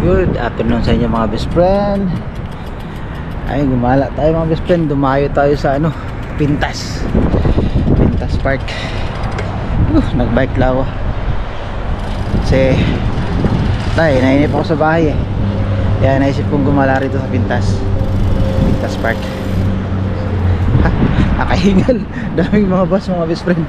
Good afternoon sa inyo mga best friend. Ay, gumala tayo mga best friend. Dumayo tayo sa Pintas Park. Nagbike lang ako kasi nainip ako sa bahay kaya naisip kong gumala rito sa Pintas Park. Nakahingal. Daming mga bus mga best friend.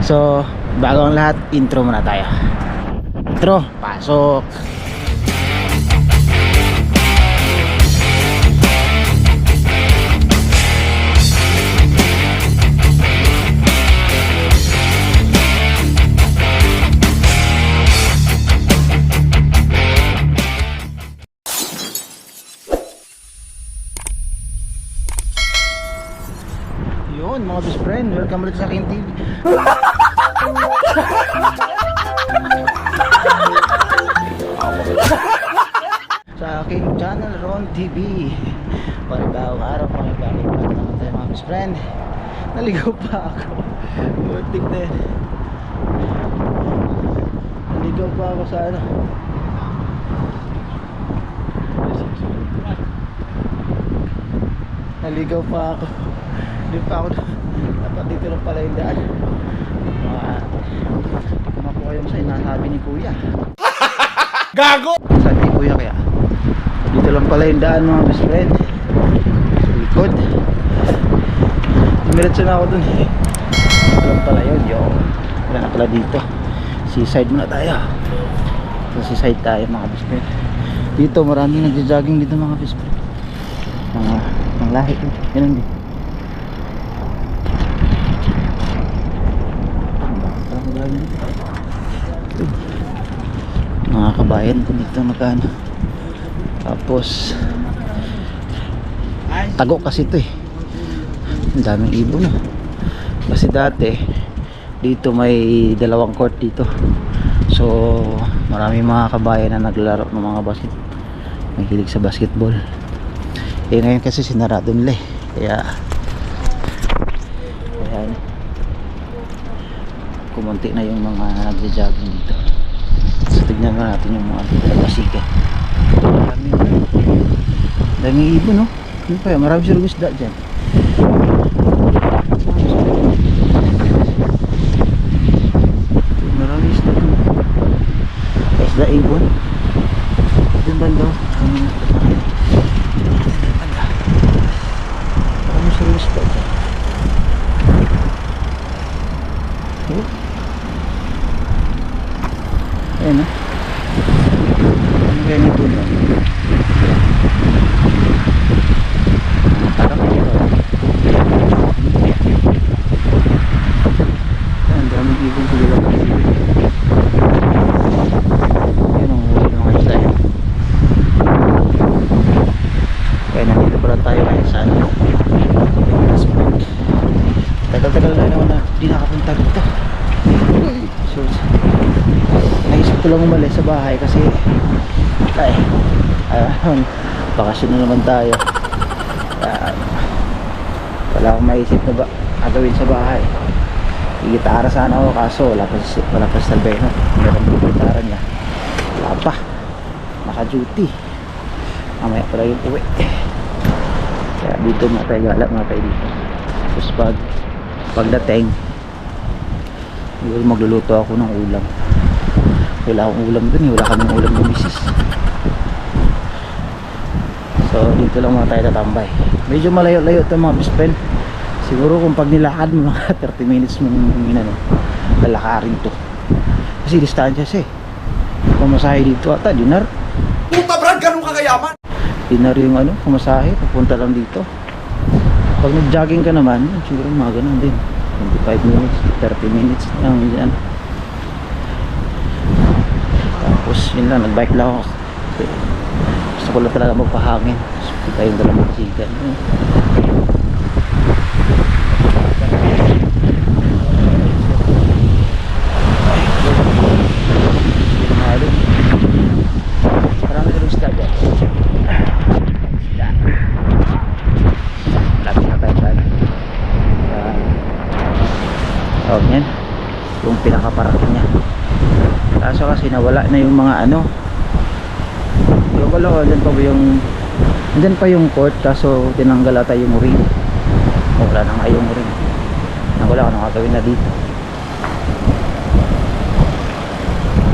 So bago ang lahat, intro muna tayo. Intro, pasok. Yun mga best friend, welcome ulit sa aking TV. Sa aking channel Ron TV. Panibawang araw, panibawang araw naman tayo mga best friend. Naligaw pa ako. Butik na yan. Naligaw pa ako sa Naligaw pa ako. Hindi pa ako. Dapat dito lang pala yung daan. Kumakuha yung sinasabi ni Kuya. Gago! Sabi ni Kuya kaya dito lang pala yung daan mga best friend. Sa likod. Dumiretso na ako dun eh. Dito lang pala yun. Wala na pala dito. Seaside muna tayo. Sa seaside tayo mga best friend. Dito maraming nagja-jogging dito mga best friend. Mga lahi. Ganun din. Mga kabayan ko dito magkano. Tapos tago kasi ito eh. Ang daming ibon na. Kasi dati dito may dalawang court dito. So maraming mga kabayan na naglaro ng mga basket. Mahilig sa basketball. Eh ngayon kasi sinarado nila eh. Kaya kumunti na yung mga nagja-jogging dito. So tignan nga natin yung mga basigan. Daming ibon no? Ano kaya? Marami silang isda dyan. Marami isda dyan. Isda ibon. Dyan banda. Marami silang isda dyan. Ayan na. Ano kaya nito na? Parang ito. Ang daming ibon sa lilang kasi. Yan ang huli ng mga isla. Kaya nandito pala tayo ngayon sa Pintas Park. Tagal-tagal na naman na di nakapunta dito. So naisip ko lang umalis sa bahay kasi bakasyon na naman tayo. Wala akong maisip na gagawin sa bahay. Gitara sana ako kaso wala pa sa Albeno. Meron po gitara niya. Wala pa, naka duty. Mamaya pala yung uwi. Kaya dito mga tayo gala mga tayo dito. Tapos pagdating magluluto ako ng ulam. Wala akong ulam dun eh. Wala kaming ulam ng misis. So dito lang mga tayo tatambay. Medyo malayo-layo ito mga best friend. Siguro kung pag nilakad mo mga 30 minutes mong lalakarin to. Kasi distansya siya eh. Pumasahe dito ata dinar. Puta brad, ganun kakayaman. Dinar yung pumasahe. Pupunta lang dito. Pag nag-jogging ka naman, siguro mga ganun din. 25 minutes, 30 minutes lang dyan. Tapos yun lang, nagbike lang ako. Gusto ko lang talaga magpahangin. Gusto tayong dalawang basigan. Parang ito yung isda dyan. Lapit na tayo saan. Tawag yan, yung pinakaparking niya. Kaso kasi nawala na yung mga ko lang, dyan pa ba yung, dyan pa yung court, kaso tinanggal ata yung ring. O, wala na nga yung ring. Wala ka nang gagawin na dito.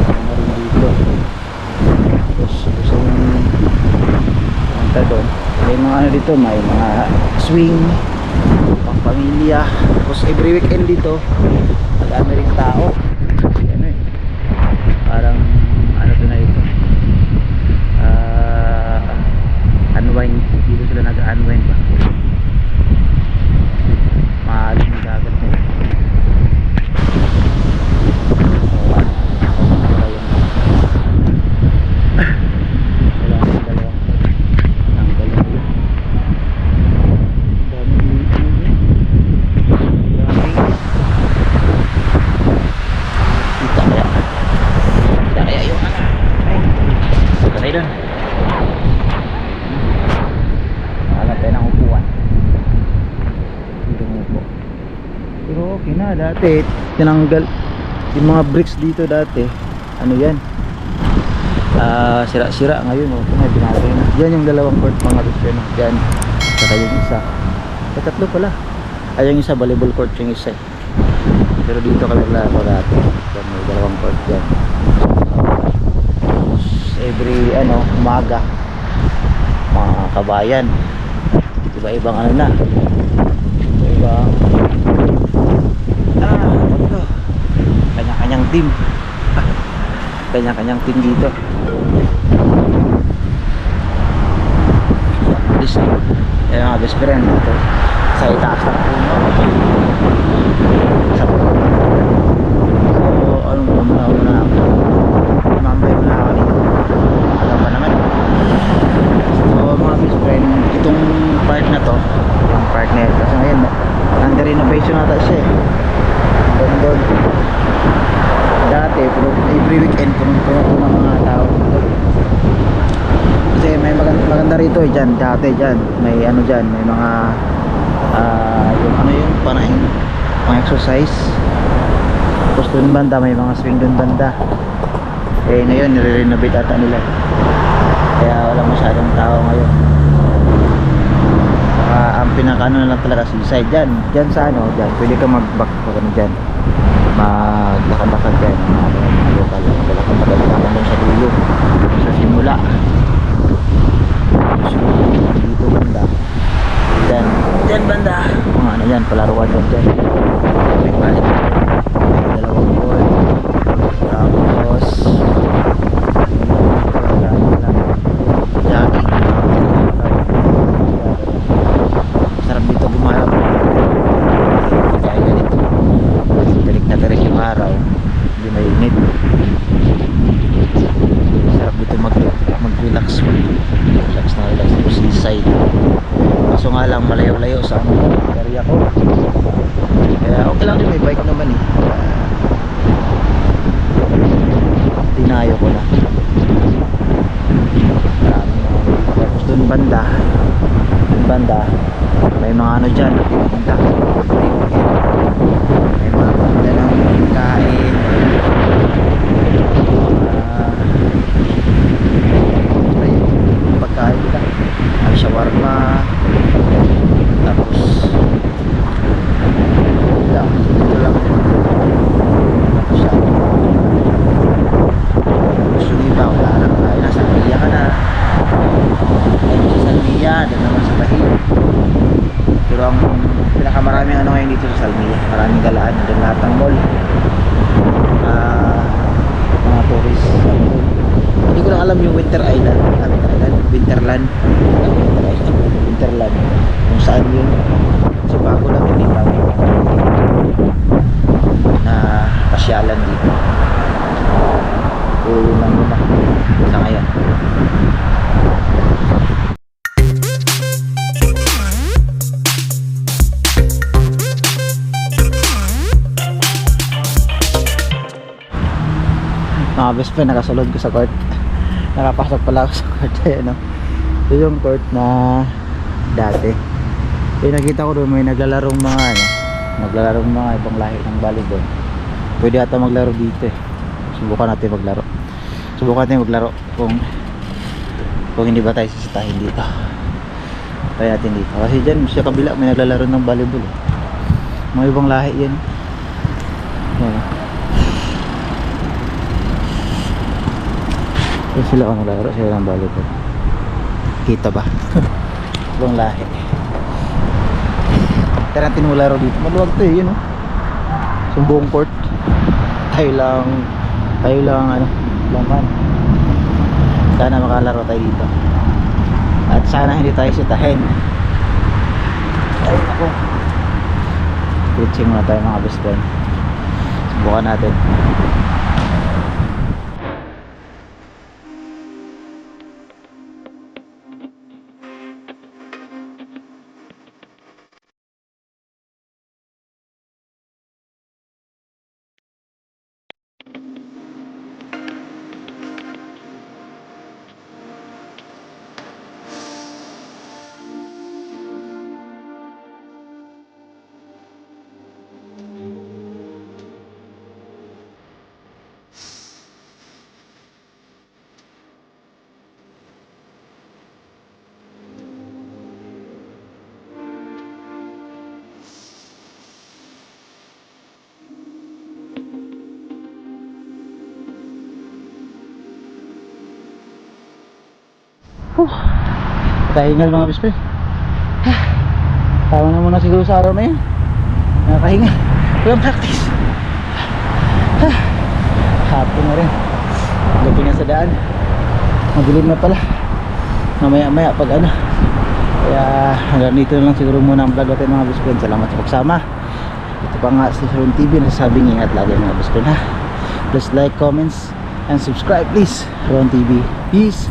Wala rin dito. Tapos gusto yung punta doon. May mga ano dito, may mga swing, pang pamilya. Tapos every weekend dito, nag-ano rin tao. Ano eh, parang ano to na ito, unwind. Dito sila nag-unwind ba. Maalim yung dagat na yun. Dati tinanggal yung mga bricks dito dati, ano yan, sira-sira. Ngayon may binagay na. Yan yung dalawang court mga bespren, yan, saka yung isa, tatlo pala. Ay, yung isa volleyball court yung isa eh. Pero dito kami naglaro dati, yan, may dalawang court yan. Every umaga, mga kabayan, iba-ibang ano na, iba-ibang kanya-kanyang team. Kanya-kanyang team dito. This yan mga best friend dito sa itaas ng puno. Sa puno. So anong muna mambay muna ako dito. Alam pa naman. So mga best friend, itong part na to, yung part na ito, kasi ngayon under renovation nata siya eh. Doon dati, every weekend puno ng mga tao dito. Kasi may maganda rito eh, dyan, dati dyan, may ano dyan, may mga yung ano yung panahin, mga exercise. Tapos doon banda, may mga swing doon banda. Eh ngayon, nire-renovate ata nila, kaya wala masyadong tao ngayon. Ang pinaka-ano na lang talaga seaside dyan sa ano, dyan, pwede ka mag-back dyan, maglakad-lakad dyan, lokal, maglakad-lakad dyan sa dulo, sa simula. So, dito banda, dyan banda, mga ano yan, palaruan dyan, may balik, may dalawang ball, tapos jogging. Sarap dito gumarap kaya ganito, tirik na tirik yung araw, hindi mainit. Sarap dito mag-relax na relax dito seaside. Kaso nga lang malayo-layo sa area ko, kaya okay lang din, may bike naman eh, dinayo ko na. Tapos dun banda may mga ano dyan, may mga banda ng kain, pagkain ka, may shawarma, tapos dito lang siya. Gusto nyo ba, wala na kain, nasa Almia ka na, ayun sa Salmia, doon naman sa Bahia. Pero ang pinakamaraming ano ngayon dito sa Salmia, maraming galaan, doon lahat ng mall, mga tourist. Hindi ko lang alam yung Winterland kung saan yun, kasi bago lang, hindi bago na pasyalan dito. So yun lang muna sa ngayon. Mga best friend, nakasulod ko sa court, nakapasok pala ako sa court. Ayan, no? Ito yung court na dati. Nakita ko doon may naglalarong mga ibang lahi ng volleyball. Pwede ata maglaro dito eh. Subukan natin maglaro kung kung hindi ba tayo sisitahin dito. Tayo natin dito kasi dyan sa kabila may naglalaro ng volleyball eh. Mga ibang lahi yan. Yan. Yan sila kung naglalaro sila ng volleyball. Kita ba? Ibang lahi. Tara natin maglaro dito. Maluwag to eh, yun oh. Sumbong court. Tayo lang ano, laman. Sana makalaro tayo dito. At sana hindi tayo sitahin. Ay ako. Pitching muna tayo mga best friend. Subukan natin. Nakahingal mga best friend. Tawa na muna siguro sa araw na yun. Nakahingal. Walang practice. Hapon na rin. Gabi na sa daan. Madilim na pala. Mamaya pag ano. Kaya hanggang dito na lang siguro muna ang vlog natin mga best friend. Salamat sa pagsama. Ito pa nga si Ron TV. Nasasabing ingat lagi mga best friend ha. Please like, comments, and subscribe please. Ron TV. Peace.